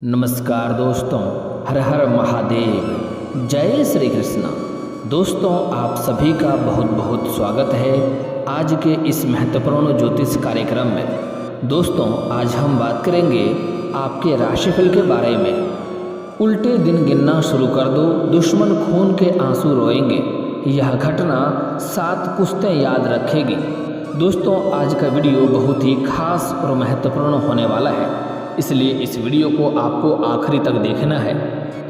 नमस्कार दोस्तों, हर हर महादेव, जय श्री कृष्णा। दोस्तों, आप सभी का बहुत बहुत स्वागत है आज के इस महत्वपूर्ण ज्योतिष कार्यक्रम में। दोस्तों, आज हम बात करेंगे आपके राशिफल के बारे में। उल्टे दिन गिनना शुरू कर दो, दुश्मन खून के आंसू रोएंगे। यह घटना 7 पुश्तें याद रखेगी। दोस्तों, आज का वीडियो बहुत ही खास और महत्वपूर्ण होने वाला है, इसलिए इस वीडियो को आपको आखिरी तक देखना है,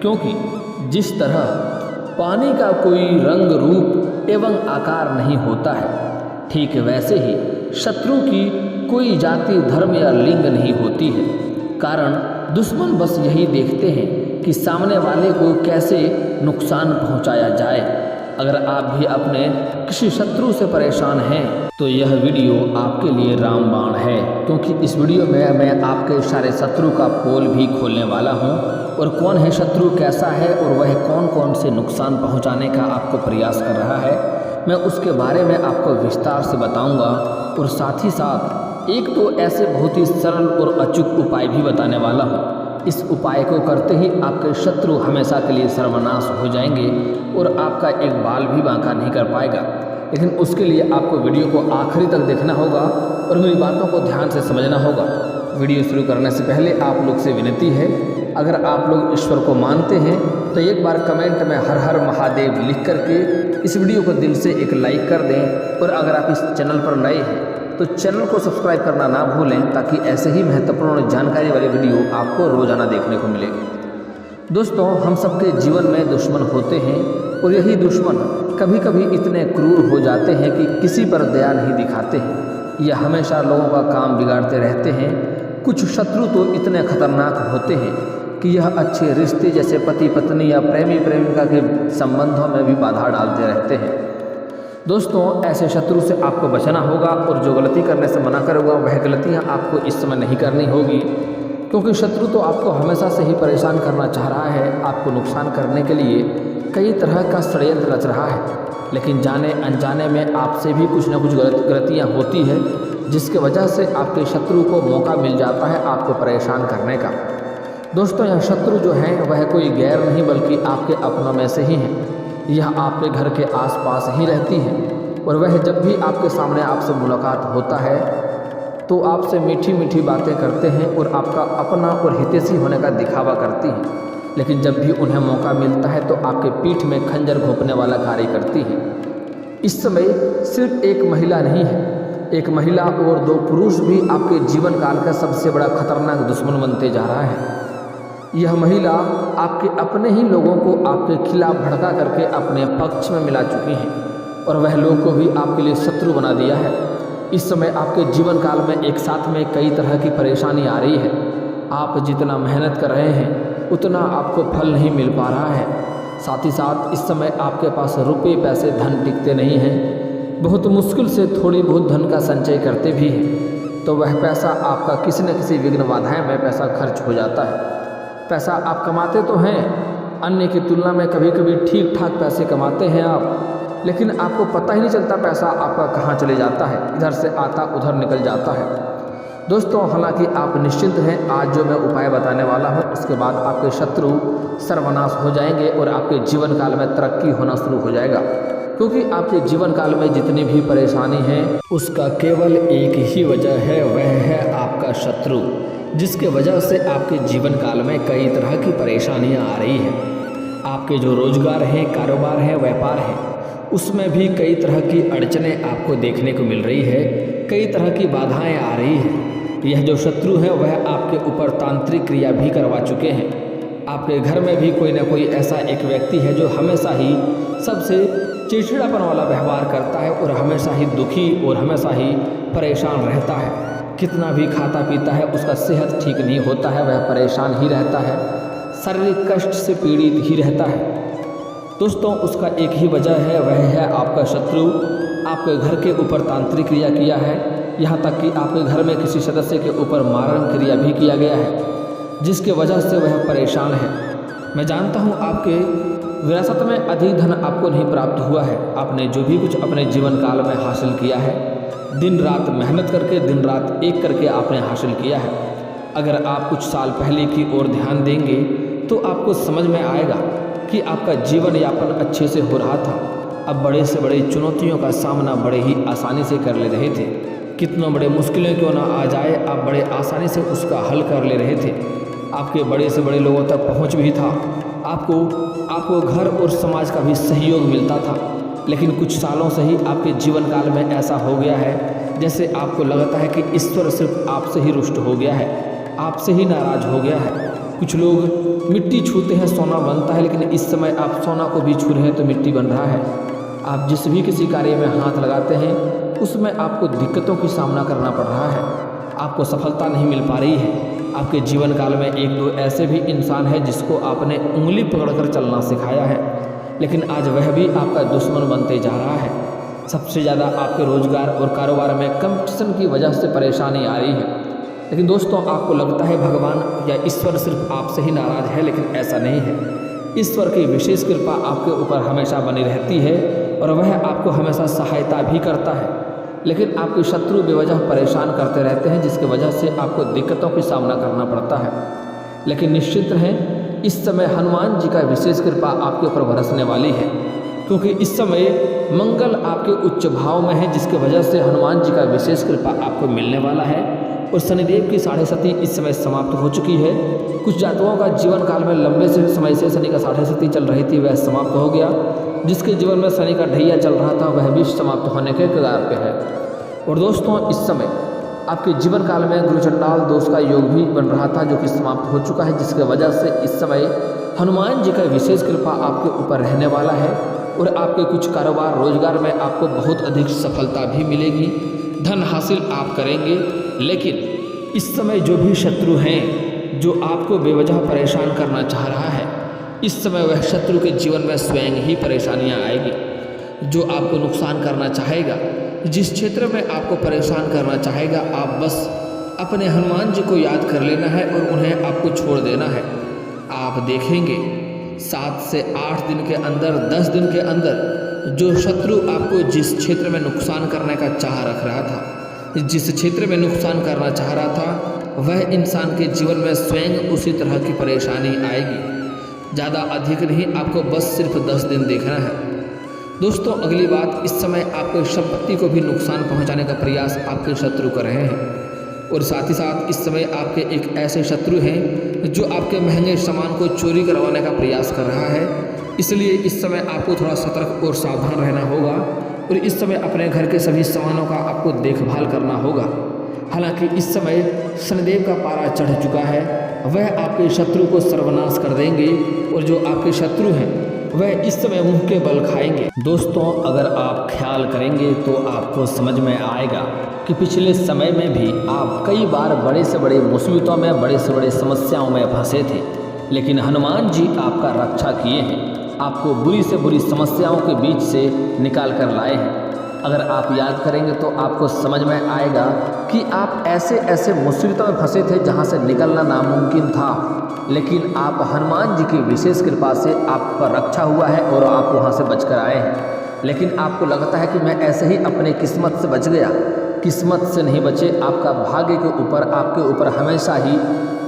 क्योंकि जिस तरह पानी का कोई रंग, रूप एवं आकार नहीं होता है, ठीक वैसे ही शत्रु की कोई जाति, धर्म या लिंग नहीं होती है। कारण दुश्मन बस यही देखते हैं कि सामने वाले को कैसे नुकसान पहुंचाया जाए। अगर आप भी अपने किसी शत्रु से परेशान हैं तो यह वीडियो आपके लिए रामबाण है, क्योंकि इस वीडियो में मैं आपके सारे शत्रु का पोल भी खोलने वाला हूं, और कौन है शत्रु, कैसा है और वह कौन कौन से नुकसान पहुंचाने का आपको प्रयास कर रहा है, मैं उसके बारे में आपको विस्तार से बताऊंगा। और साथ ही साथ एक तो ऐसे बहुत ही सरल और अचूक उपाय भी बताने वाला हूँ। इस उपाय को करते ही आपके शत्रु हमेशा के लिए सर्वनाश हो जाएंगे और आपका एक बाल भी बांका नहीं कर पाएगा। लेकिन उसके लिए आपको वीडियो को आखिरी तक देखना होगा और मेरी बातों को ध्यान से समझना होगा। वीडियो शुरू करने से पहले आप लोग से विनती है, अगर आप लोग ईश्वर को मानते हैं तो एक बार कमेंट में हर हर महादेव लिख करके इस वीडियो को दिल से एक लाइक कर दें। और अगर आप इस चैनल पर नए हैं तो चैनल को सब्सक्राइब करना ना भूलें, ताकि ऐसे ही महत्वपूर्ण जानकारी वाली वीडियो आपको रोजाना देखने को मिलेगी। दोस्तों, हम सबके जीवन में दुश्मन होते हैं, और यही दुश्मन कभी कभी इतने क्रूर हो जाते हैं कि किसी पर दया नहीं दिखाते हैं। यह हमेशा लोगों का काम बिगाड़ते रहते हैं। कुछ शत्रु तो इतने खतरनाक होते हैं कि यह अच्छे रिश्ते जैसे पति पत्नी या प्रेमी प्रेमिका के संबंधों में भी बाधा डालते रहते हैं। दोस्तों, ऐसे शत्रु से आपको बचना होगा, और जो गलती करने से मना करेगा वह गलतियां आपको इस समय नहीं करनी होगी, क्योंकि शत्रु तो आपको हमेशा से ही परेशान करना चाह रहा है। आपको नुकसान करने के लिए कई तरह का षड्यंत्र रच रहा है, लेकिन जाने अनजाने में आपसे भी कुछ न कुछ गलतियाँ होती है, जिसके वजह से आपके शत्रु को मौका मिल जाता है आपको परेशान करने का। दोस्तों, यह शत्रु जो है वह कोई गैर नहीं बल्कि आपके अपनों में से ही है। यह आपके घर के आसपास ही रहती है, और वह जब भी आपके सामने आपसे मुलाकात होता है तो आपसे मीठी मीठी बातें करते हैं और आपका अपना और हितैषी होने का दिखावा करती हैं। लेकिन जब भी उन्हें मौका मिलता है तो आपके पीठ में खंजर घोंपने वाला कार्य करती है। इस समय सिर्फ एक महिला नहीं है, एक महिला और 2 पुरुष भी आपके जीवन काल का सबसे बड़ा खतरनाक दुश्मन बनते जा रहा है। यह महिला आपके अपने ही लोगों को आपके खिलाफ भड़का करके अपने पक्ष में मिला चुकी हैं, और वह लोग को भी आपके लिए शत्रु बना दिया है। इस समय आपके जीवन काल में एक साथ में कई तरह की परेशानी आ रही है। आप जितना मेहनत कर रहे हैं उतना आपको फल नहीं मिल पा रहा है। साथ ही साथ इस समय आपके पास रुपये पैसे धन टिकते नहीं हैं। बहुत मुश्किल से थोड़ी बहुत धन का संचय करते भी हैं तो वह पैसा आपका किसी न किसी विघ्न बाधाएं में पैसा खर्च हो जाता है। पैसा आप कमाते तो हैं, अन्य की तुलना में कभी कभी ठीक ठाक पैसे कमाते हैं आप, लेकिन आपको पता ही नहीं चलता पैसा आपका कहाँ चले जाता है, इधर से आता उधर निकल जाता है। दोस्तों, हालांकि आप निश्चिंत हैं, आज जो मैं उपाय बताने वाला हूँ उसके बाद आपके शत्रु सर्वनाश हो जाएंगे और आपके जीवन काल में तरक्की होना शुरू हो जाएगा। क्योंकि आपके जीवन काल में जितनी भी परेशानी है उसका केवल एक ही वजह है, वह है आपका शत्रु, जिसके वजह से आपके जीवन काल में कई तरह की परेशानियां आ रही हैं। आपके जो रोजगार हैं, कारोबार है, व्यापार है, उसमें भी कई तरह की अड़चनें आपको देखने को मिल रही है, कई तरह की बाधाएं आ रही हैं। यह जो शत्रु है वह आपके ऊपर तांत्रिक क्रिया भी करवा चुके हैं। आपके घर में भी कोई ना कोई ऐसा एक व्यक्ति है जो हमेशा ही सबसे चिड़चिड़ापन वाला व्यवहार करता है और हमेशा ही दुखी और हमेशा ही परेशान रहता है। कितना भी खाता पीता है उसका सेहत ठीक नहीं होता है, वह परेशान ही रहता है, शारीरिक कष्ट से पीड़ित ही रहता है। दोस्तों, उसका एक ही वजह है, वह है आपका शत्रु। आपके घर के ऊपर तांत्रिक क्रिया किया है, यहाँ तक कि आपके घर में किसी सदस्य के ऊपर मारण क्रिया भी किया गया है, जिसके वजह से वह परेशान है। मैं जानता हूँ आपके विरासत में अधिक धन आपको नहीं प्राप्त हुआ है। आपने जो भी कुछ अपने जीवन काल में हासिल किया है, दिन रात मेहनत करके, दिन रात एक करके आपने हासिल किया है। अगर आप कुछ साल पहले की ओर ध्यान देंगे तो आपको समझ में आएगा कि आपका जीवन यापन अच्छे से हो रहा था। अब बड़े से बड़ी चुनौतियों का सामना बड़े ही आसानी से कर ले रहे थे। कितनों बड़े मुश्किलें क्यों ना आ जाए, आप बड़े आसानी से उसका हल कर ले रहे थे। आपके बड़े से बड़े लोगों तक पहुंच भी था। आपको घर और समाज का भी सहयोग मिलता था। लेकिन कुछ सालों से ही आपके जीवन काल में ऐसा हो गया है जैसे आपको लगता है कि ईश्वर सिर्फ आपसे ही रुष्ट हो गया है, आपसे ही नाराज हो गया है। कुछ लोग मिट्टी छूते हैं सोना बनता है, लेकिन इस समय आप सोना को भी छू रहे हैं तो मिट्टी बन रहा है। आप जिस भी किसी कार्य में हाथ लगाते हैं उसमें आपको दिक्कतों की सामना करना पड़ रहा है, आपको सफलता नहीं मिल पा रही है। आपके जीवन काल में एक दो ऐसे भी इंसान है जिसको आपने उंगली पकड़कर चलना सिखाया है, लेकिन आज वह भी आपका दुश्मन बनते जा रहा है। सबसे ज़्यादा आपके रोजगार और कारोबार में कंपटीशन की वजह से परेशानी आ रही है। लेकिन दोस्तों, आपको लगता है भगवान या ईश्वर सिर्फ आपसे ही नाराज है, लेकिन ऐसा नहीं है। ईश्वर की विशेष कृपा आपके ऊपर हमेशा बनी रहती है और वह आपको हमेशा सहायता भी करता है। लेकिन आपके शत्रु बेवजह परेशान करते रहते हैं, जिसकी वजह से आपको दिक्कतों का सामना करना पड़ता है। लेकिन निश्चित रहें, इस समय हनुमान जी का विशेष कृपा आपके ऊपर बरसने वाली है, क्योंकि इस समय मंगल आपके उच्च भाव में है, जिसकी वजह से हनुमान जी का विशेष कृपा आपको मिलने वाला है। और शनिदेव की 6.5 इस समय समाप्त हो चुकी है। कुछ जातकों का जीवन काल में लंबे से समय से शनि का 6.5 चल रही थी, वह समाप्त हो गया। जिसके जीवन में शनि का ढैया चल रहा था वह भी समाप्त होने के कगार पे है। और दोस्तों, इस समय आपके जीवन काल में गुरु चंडाल दोष का योग भी बन रहा था, जो कि समाप्त हो चुका है, जिसके वजह से इस समय हनुमान जी का विशेष कृपा आपके ऊपर रहने वाला है। और आपके कुछ कारोबार रोजगार में आपको बहुत अधिक सफलता भी मिलेगी, धन हासिल आप करेंगे। लेकिन इस समय जो भी शत्रु हैं जो आपको बेवजह परेशान करना चाह रहा है, इस समय वह शत्रु के जीवन में स्वयं ही परेशानियां आएगी। जो आपको नुकसान करना चाहेगा, जिस क्षेत्र में आपको परेशान करना चाहेगा, आप बस अपने हनुमान जी को याद कर लेना है और उन्हें आपको छोड़ देना है। आप देखेंगे 7 से 8 दिन के अंदर, 10 दिन के अंदर जो शत्रु आपको जिस क्षेत्र में नुकसान करने का चाह रख रहा था, जिस क्षेत्र में नुकसान करना चाह रहा था, वह इंसान के जीवन में स्वयं उसी तरह की परेशानी आएगी। ज़्यादा अधिक नहीं, आपको बस सिर्फ 10 दिन देखना है। दोस्तों, अगली बात, इस समय आपको संपत्ति को भी नुकसान पहुंचाने का प्रयास आपके शत्रु कर रहे हैं। और साथ ही साथ इस समय आपके एक ऐसे शत्रु हैं जो आपके महंगे सामान को चोरी करवाने का प्रयास कर रहा है। इसलिए इस समय आपको थोड़ा सतर्क और सावधान रहना होगा और इस समय अपने घर के सभी सामानों का आपको देखभाल करना होगा। हालांकि इस समय शनिदेव का पारा चढ़ चुका है, वह आपके शत्रु को सर्वनाश कर देंगे और जो आपके शत्रु हैं वह इस समय मुंह के बल खाएंगे। दोस्तों, अगर आप ख्याल करेंगे तो आपको समझ में आएगा कि पिछले समय में भी आप कई बार बड़े से बड़े मुसीबतों में, बड़े से बड़े समस्याओं में फंसे थे, लेकिन हनुमान जी आपका रक्षा किए हैं, आपको बुरी से बुरी समस्याओं के बीच से निकाल कर लाए हैं। अगर आप याद करेंगे तो आपको समझ में आएगा कि आप ऐसे ऐसे मुसीबतों में फंसे थे जहां से निकलना नामुमकिन था, लेकिन आप हनुमान जी की विशेष कृपा से आपका रक्षा हुआ है और आप वहां से बचकर आए हैं। लेकिन आपको लगता है कि मैं ऐसे ही अपने किस्मत से बच गया, किस्मत से नहीं बचे। आपका भाग्य के ऊपर, आपके ऊपर हमेशा ही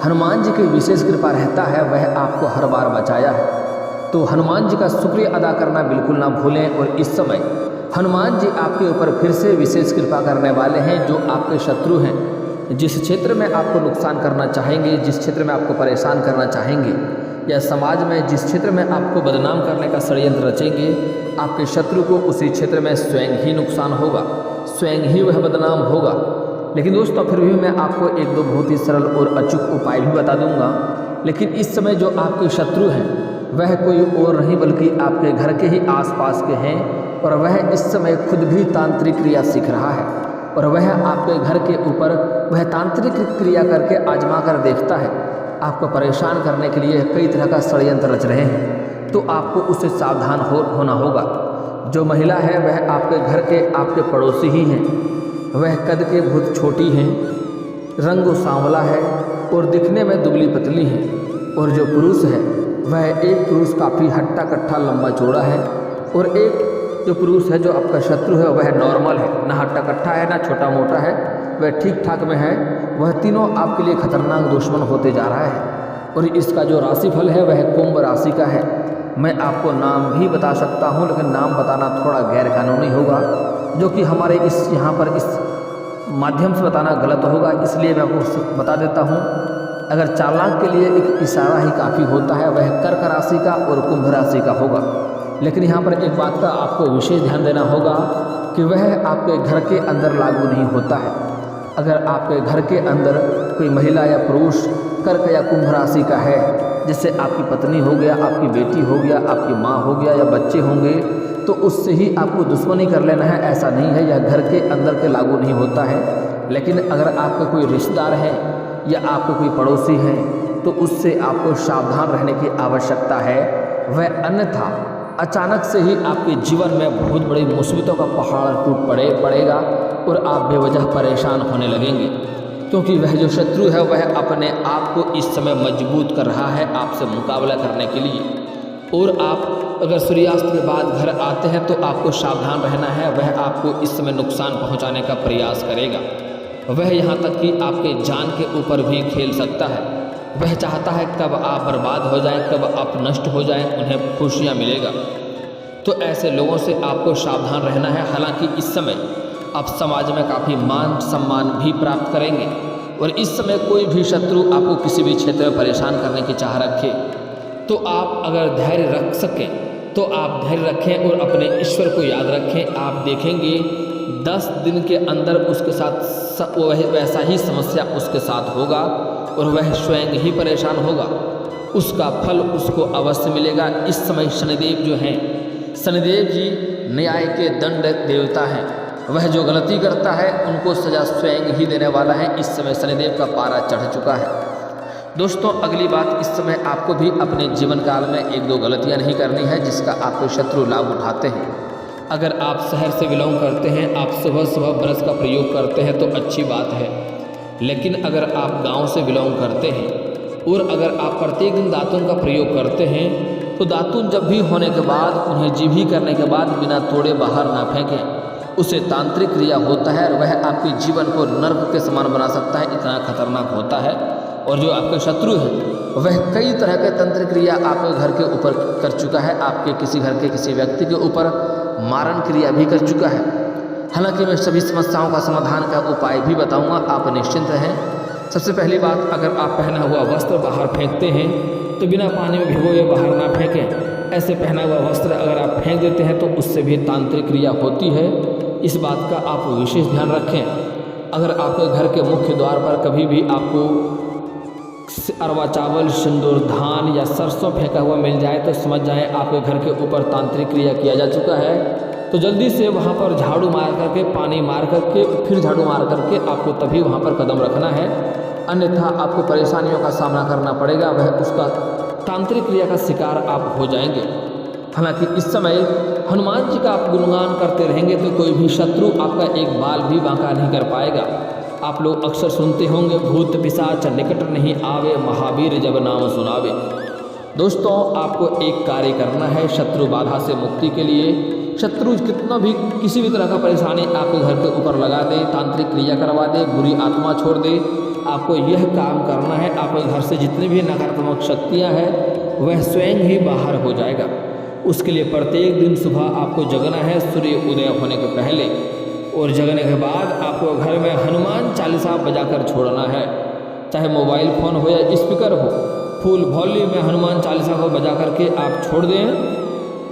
हनुमान जी की विशेष कृपा रहता है, वह आपको हर बार बचाया है। तो हनुमान जी का शुक्रिया अदा करना बिल्कुल ना भूलें। और इस समय हनुमान जी आपके ऊपर फिर से विशेष कृपा करने वाले हैं। जो आपके शत्रु हैं, जिस क्षेत्र में आपको नुकसान करना चाहेंगे, जिस क्षेत्र में आपको परेशान करना चाहेंगे, या समाज में जिस क्षेत्र में आपको बदनाम करने का षड्यंत्र रचेंगे, आपके शत्रु को उसी क्षेत्र में स्वयं ही नुकसान होगा, स्वयं ही वह बदनाम होगा। लेकिन दोस्तों, फिर भी मैं आपको एक दो बहुत ही सरल और अचूक उपाय भी बता दूंगा। लेकिन इस समय जो आपके शत्रु हैं वह कोई और नहीं बल्कि आपके घर के ही आसपास के हैं, और वह इस समय खुद भी तांत्रिक क्रिया सीख रहा है, और वह आपके घर के ऊपर वह तांत्रिक क्रिया करके आजमा कर देखता है। आपको परेशान करने के लिए कई तरह का षड्यंत्र रच रहे हैं, तो आपको उससे सावधान होना होगा। जो महिला है वह आपके घर के, आपके पड़ोसी ही हैं। वह कद के बहुत छोटी हैं, रंग सांवला है और दिखने में दुबली पतली है। और जो पुरुष है वह एक पुरुष काफ़ी हट्टा कट्ठा लंबा चौड़ा है, और एक जो पुरुष है जो आपका शत्रु है वह नॉर्मल है, ना हट्टा कट्ठा है ना छोटा मोटा है, वह ठीक ठाक में है। वह तीनों आपके लिए खतरनाक दुश्मन होते जा रहा है। और इसका जो राशिफल है वह कुंभ राशि का है। मैं आपको नाम भी बता सकता हूँ, लेकिन नाम बताना थोड़ा गैर कानूनी होगा, जो कि हमारे यहाँ पर इस माध्यम से बताना गलत होगा, इसलिए मैं आपको बता देता हूँ। अगर चालाक के लिए एक इशारा ही काफ़ी होता है, वह कर्क राशि का और कुंभ राशि का होगा। लेकिन यहाँ पर एक बात का आपको विशेष ध्यान देना होगा कि वह आपके घर के अंदर लागू नहीं होता है। अगर आपके घर के अंदर कोई महिला या पुरुष कर्क या कुंभ राशि का है, जैसे आपकी पत्नी हो गया, आपकी बेटी हो गया, आपकी माँ हो गया या बच्चे होंगे, तो उससे ही आपको दुश्मनी कर लेना है, ऐसा नहीं है। यह घर के अंदर के लागू नहीं होता है। लेकिन अगर आपका कोई रिश्तेदार है या आपके कोई पड़ोसी हैं, तो उससे आपको सावधान रहने की आवश्यकता है। वह अन्यथा अचानक से ही आपके जीवन में बहुत बड़ी मुसीबतों का पहाड़ टूट पड़ेगा और आप बेवजह परेशान होने लगेंगे, क्योंकि वह जो शत्रु है वह अपने आप को इस समय मजबूत कर रहा है आपसे मुकाबला करने के लिए। और आप अगर सूर्यास्त के बाद घर आते हैं तो आपको सावधान रहना है। वह आपको इस समय नुकसान पहुंचाने का प्रयास करेगा। वह यहाँ तक कि आपके जान के ऊपर भी खेल सकता है। वह चाहता है कब आप बर्बाद हो जाएं, कब आप नष्ट हो जाएं, उन्हें खुशियाँ मिलेगा। तो ऐसे लोगों से आपको सावधान रहना है। हालांकि इस समय आप समाज में काफ़ी मान सम्मान भी प्राप्त करेंगे। और इस समय कोई भी शत्रु आपको किसी भी क्षेत्र में परेशान करने की चाह रखे, तो आप अगर धैर्य रख सकें तो आप धैर्य रखें और अपने ईश्वर को याद रखें। आप देखेंगे 10 दिन के अंदर उसके साथ वैसा ही समस्या उसके साथ होगा और वह स्वयं ही परेशान होगा। उसका फल उसको अवश्य मिलेगा। इस समय शनिदेव जो हैं, शनिदेव जी न्याय के दंड देवता हैं। वह जो गलती करता है उनको सजा स्वयं ही देने वाला है। इस समय शनिदेव का पारा चढ़ चुका है। दोस्तों, अगली बात, इस समय आपको भी अपने जीवन काल में 1-2 गलतियां नहीं करनी है जिसका आपको शत्रु लाभ उठाते हैं। अगर आप शहर से बिलोंग करते हैं, आप सुबह सुबह ब्रश का प्रयोग करते हैं तो अच्छी बात है। लेकिन अगर आप गांव से बिलोंग करते हैं और अगर आप प्रत्येक दिन दातुन का प्रयोग करते हैं, तो दातुन जब भी होने के बाद, उन्हें जीभी करने के बाद बिना तोड़े बाहर ना फेंकें। उसे तांत्रिक क्रिया होता है और वह आपके जीवन को नर्क के समान बना सकता है, इतना खतरनाक होता है। और जो आपके शत्रु है वह कई तरह के तंत्र क्रिया आपके घर के ऊपर कर चुका है, आपके किसी घर के किसी व्यक्ति के ऊपर मारण क्रिया भी कर चुका है। हालांकि मैं सभी समस्याओं का समाधान का उपाय भी बताऊंगा, आप निश्चिंत रहें। सबसे पहली बात, अगर आप पहना हुआ वस्त्र बाहर फेंकते हैं तो बिना पानी में भिगोए बाहर ना फेंकें। ऐसे पहना हुआ वस्त्र अगर आप फेंक देते हैं तो उससे भी तांत्रिक क्रिया होती है। इस बात का आप विशेष ध्यान रखें। अगर आपके घर के मुख्य द्वार पर कभी भी आपको अरवा चावल, सिंदूर, धान या सरसों फेंका हुआ मिल जाए तो समझ जाएं आपके घर के ऊपर तांत्रिक क्रिया किया जा चुका है। तो जल्दी से वहाँ पर झाड़ू मार करके, पानी मार करके, फिर झाड़ू मार करके आपको तभी वहाँ पर कदम रखना है, अन्यथा आपको परेशानियों का सामना करना पड़ेगा। वह उसका तांत्रिक क्रिया का शिकार आप हो जाएंगे। हालांकि इस समय हनुमान जी का आप गुणगान करते रहेंगे तो कोई भी शत्रु आपका एक बाल भी बांका नहीं कर पाएगा। आप लोग अक्सर सुनते होंगे, भूत पिशाच निकट नहीं आवे, महावीर जब नाम सुनावे। दोस्तों, आपको एक कार्य करना है शत्रु बाधा से मुक्ति के लिए। शत्रु कितना भी किसी भी तरह का परेशानी आपके घर के ऊपर लगा दे, तांत्रिक क्रिया करवा दे, बुरी आत्मा छोड़ दे, आपको यह काम करना है। आपके घर से जितनी भी नकारात्मक शक्तियाँ हैं वह स्वयं ही बाहर हो जाएगा। उसके लिए प्रत्येक दिन सुबह आपको जगना है सूर्य उदय होने के पहले, और जगने के बाद आपको घर में हनुमान चालीसा बजाकर छोड़ना है। चाहे मोबाइल फ़ोन हो या स्पीकर हो, फुल वॉल्यूम में हनुमान चालीसा को बजा करके आप छोड़ दें।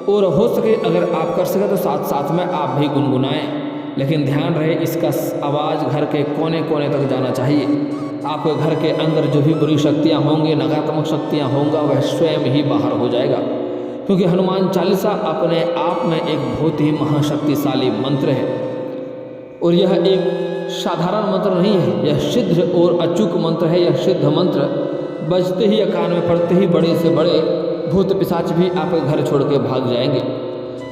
और हो सके अगर आप कर सकें तो साथ साथ में आप भी गुनगुनाएं। लेकिन ध्यान रहे इसका आवाज़ घर के कोने कोने तक जाना चाहिए। आपके घर के अंदर जो भी बुरी शक्तियाँ होंगी, नकारात्मक शक्तियाँ होंगी, वह स्वयं ही बाहर हो जाएगा। क्योंकि हनुमान चालीसा अपने आप में एक बहुत ही महाशक्तिशाली मंत्र है और यह एक साधारण मंत्र नहीं है, यह सिद्ध और अचूक मंत्र है। यह सिद्ध मंत्र बजते ही, कान में पड़ते ही बड़े से बड़े भूत पिशाच भी आपके घर छोड़ के भाग जाएंगे।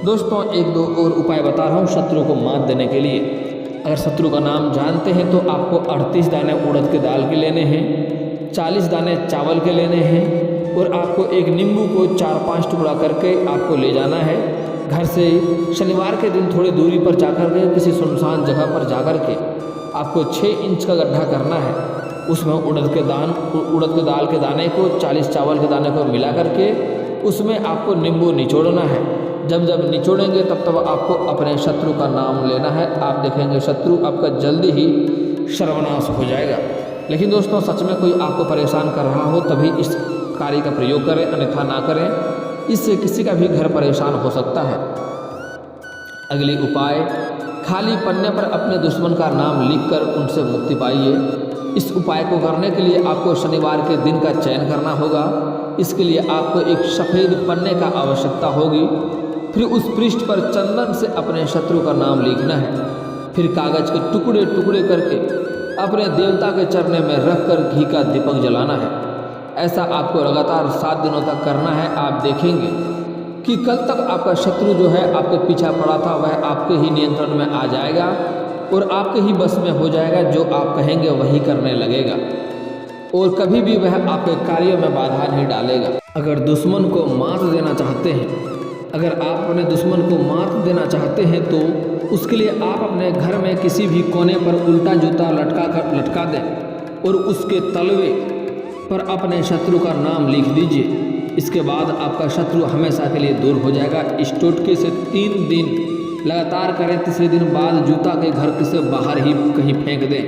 दोस्तों, 1-2 और उपाय बता रहा हूँ शत्रु को मात देने के लिए। अगर शत्रु का नाम जानते हैं तो आपको 38 दाने उड़द के दाल के लेने हैं, 40 दाने चावल के लेने हैं और आपको एक नींबू को 4-5 टुकड़ा करके आपको ले जाना है। घर से शनिवार के दिन थोड़ी दूरी पर जाकर के किसी सुनसान जगह पर जाकर के आपको 6 इंच का गड्ढा करना है उसमें उड़द के दाल के दाने को 40 चावल के दाने को मिला करके उसमें आपको नींबू निचोड़ना है। जब जब निचोड़ेंगे तब तब आपको अपने शत्रु का नाम लेना है। आप देखेंगे शत्रु आपका जल्दी ही सर्वनाश हो जाएगा। लेकिन दोस्तों सच में कोई आपको परेशान कर रहा हो तभी इस कार्य का प्रयोग करें, अन्यथा ना करें। इससे किसी का भी घर परेशान हो सकता है। अगली उपाय, खाली पन्ने पर अपने दुश्मन का नाम लिखकर उनसे मुक्ति पाइए। इस उपाय को करने के लिए आपको शनिवार के दिन का चयन करना होगा। इसके लिए आपको एक सफ़ेद पन्ने का आवश्यकता होगी। फिर उस पृष्ठ पर चंदन से अपने शत्रु का नाम लिखना है। फिर कागज के टुकड़े टुकड़े करके अपने देवता के चरणों में रखकर घी का दीपक जलाना है। ऐसा आपको लगातार 7 दिनों तक करना है। आप देखेंगे कि कल तक आपका शत्रु जो है आपके पीछा पड़ा था वह आपके ही नियंत्रण में आ जाएगा और आपके ही बस में हो जाएगा। जो आप कहेंगे वही करने लगेगा और कभी भी वह आपके कार्यों में बाधा नहीं डालेगा। अगर दुश्मन को मात देना चाहते हैं, अगर आप अपने दुश्मन को मात देना चाहते हैं तो उसके लिए आप अपने घर में किसी भी कोने पर उल्टा जूता लटका दें और उसके तलवे पर अपने शत्रु का नाम लिख दीजिए। इसके बाद आपका शत्रु हमेशा के लिए दूर हो जाएगा। इस टोटके से 3 दिन लगातार करें। तीसरे दिन बाद जूता के घर से बाहर ही कहीं फेंक दें।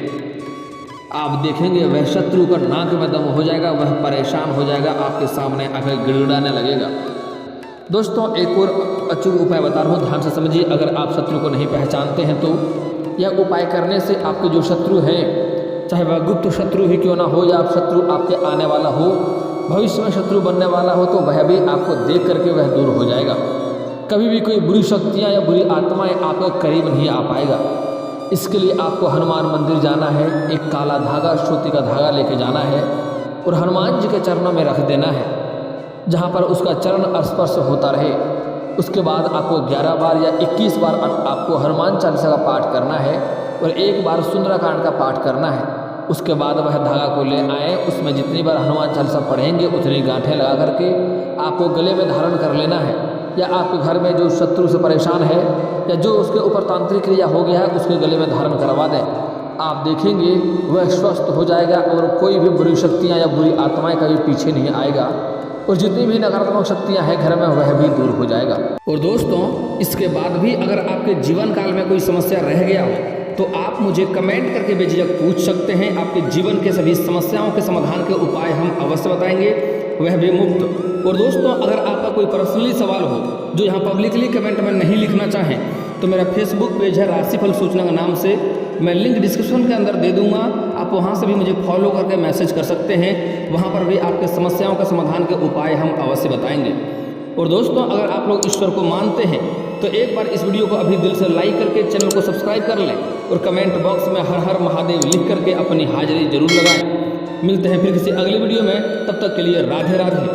आप देखेंगे वह शत्रु का नाक में दम हो जाएगा, वह परेशान हो जाएगा, आपके सामने आकर गिड़गिड़ाने लगेगा। दोस्तों एक और अचूक उपाय बता रहा हूँ, ध्यान से समझिए। अगर आप शत्रु को नहीं पहचानते हैं तो यह उपाय करने से आपके जो शत्रु हैं, चाहे वह गुप्त शत्रु ही क्यों ना हो या शत्रु आपके आने वाला हो, भविष्य में शत्रु बनने वाला हो, तो वह भी आपको देख करके वह दूर हो जाएगा। कभी भी कोई बुरी शक्तियाँ या बुरी आत्माएं आपके करीब नहीं आ पाएगा। इसके लिए आपको हनुमान मंदिर जाना है, एक काला धागा, श्रुति का धागा लेके जाना है और हनुमान जी के चरणों में रख देना है, जहाँ पर उसका चरण स्पर्श होता रहे। उसके बाद आपको 11 बार या 21 बार आपको हनुमान चालीसा का पाठ करना है और 1 बार सुंदराकांड का पाठ करना है। उसके बाद वह धागा को ले आए, उसमें जितनी बार हनुमान चालीसा पढ़ेंगे उतनी गांठें लगा करके आपको गले में धारण कर लेना है। या आपके घर में जो शत्रु से परेशान है या जो उसके ऊपर तांत्रिक क्रिया हो गया है उसके गले में धारण करवा दें। आप देखेंगे वह स्वस्थ हो जाएगा और कोई भी बुरी शक्तियाँ या बुरी आत्माएं कभी पीछे नहीं आएगा और जितनी भी नकारात्मक शक्तियाँ हैं घर में वह भी दूर हो जाएगा। और दोस्तों इसके बाद भी अगर आपके जीवन काल में कोई समस्या रह गया हो तो आप मुझे कमेंट करके बेझिझक पूछ सकते हैं। आपके जीवन के सभी समस्याओं के समाधान के उपाय हम अवश्य बताएंगे, वह भी मुफ्त। और दोस्तों अगर आपका कोई पर्सनली सवाल हो जो यहाँ पब्लिकली कमेंट में नहीं लिखना चाहें तो मेरा फेसबुक पेज है राशिफल सूचना के नाम से, मैं लिंक डिस्क्रिप्शन के अंदर दे दूंगा। आप वहाँ से भी मुझे फॉलो करके मैसेज कर सकते हैं। वहाँ पर भी आपके समस्याओं का समाधान के उपाय हम अवश्य बताएंगे। और दोस्तों अगर आप लोग ईश्वर को मानते हैं तो एक बार इस वीडियो को अभी दिल से लाइक करके चैनल को सब्सक्राइब कर लें और कमेंट बॉक्स में हर हर महादेव लिख करके अपनी हाजिरी जरूर लगाएं। मिलते हैं फिर किसी अगली वीडियो में, तब तक के लिए राधे राधे।